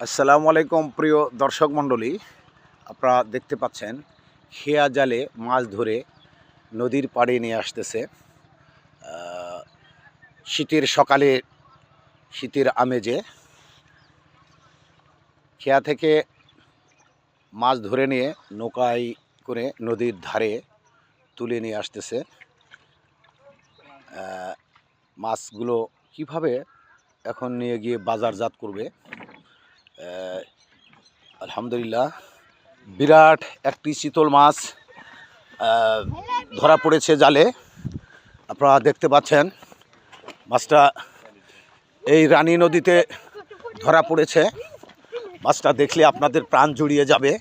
আসসালামু আলাইকুম প্রিয় দর্শক মণ্ডলী, আপনারা দেখতে পাচ্ছেন খেয়া জালে মাছ ধরে নদীর পাড়ে নিয়ে আসতেছে। শীতের সকালে শীতের আমেজে খেয়া থেকে মাছ ধরে নিয়ে নৌকায় করে নদীর ধারে তুলে নিয়ে আসতেছে। মাছগুলো কিভাবে এখন নিয়ে গিয়ে বাজারজাত করবে। আলহামদুলিল্লাহ, বিরাট একটি চিতল মাছ ধরা পড়েছে জালে। আপনারা দেখতে পাচ্ছেন মাছটা এই রানী নদীতে ধরা পড়েছে। মাছটা দেখলে আপনাদের প্রাণ জুড়িয়ে যাবে।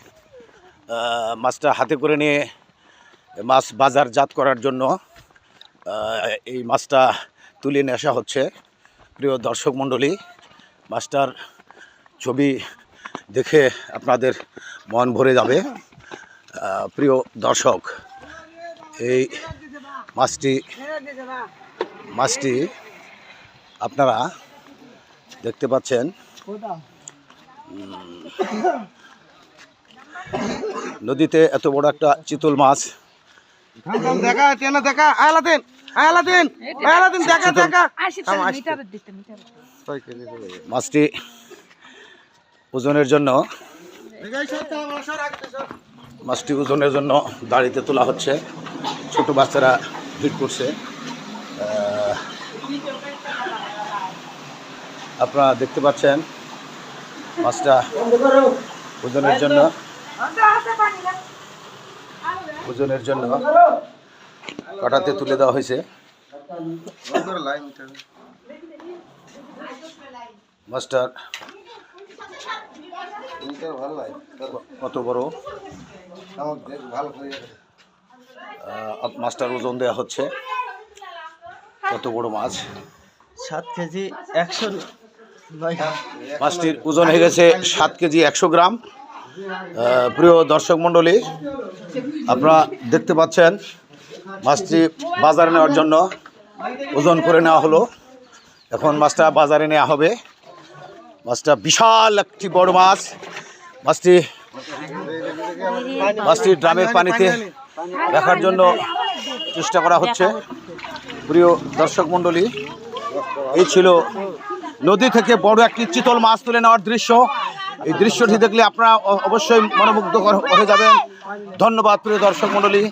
মাছটা হাতে করে নিয়ে মাছ বাজারজাত করার জন্য এই মাছটা তুলে নিয়ে আসা হচ্ছে। প্রিয় দর্শক মণ্ডলী, মাছটার ছবি দেখে আপনাদের মন ভরে যাবে। প্রিয় দর্শক, এই মাছটি আপনারা দেখতে পাচ্ছেন। নদীতে এত বড় একটা চিতল মাছ, মাছটি ওজনের জন্য দাড়িতে তোলা হচ্ছে। ছোট বাচ্চারা ভিড় করছে। আপনারা দেখতে পাচ্ছেন মাছটা ওজনের জন্য কাটাতে তুলে দেওয়া হয়েছে। মাছটার কত বড়, মাছটার ওজন দেওয়া হচ্ছে। কত বড় মাছ, 7 কেজি 100। মাছটির ওজন হয়ে গেছে 7 কেজি 100 গ্রাম। প্রিয় দর্শক মণ্ডলী, আপনারা দেখতে পাচ্ছেন মাছটি বাজারে নেওয়ার জন্য ওজন করে নেওয়া হলো। এখন মাছটা বাজারে নেওয়া হবে। মাছটা বিশাল একটি বড় মাছ। মাছটি ড্রামের পানিতে রাখার জন্য চেষ্টা করা হচ্ছে। প্রিয় দর্শক মণ্ডলী, এই ছিল নদী থেকে বড় একটি চিতল মাছ তুলে নেওয়ার দৃশ্য। এই দৃশ্যটি দেখলে আপনারা অবশ্যই মনোমুগ্ধ হয়ে যাবেন। ধন্যবাদ প্রিয় দর্শক মণ্ডলী।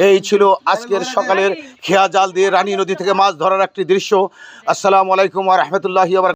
এই ছিল আজকের সকালের খেয়া জাল দিয়ে রানী নদী থেকে মাছ ধরার একটি দৃশ্য। আসসালামু আলাইকুম ওয়া রাহমাতুল্লাহি ওয়া বারাকাতুহু।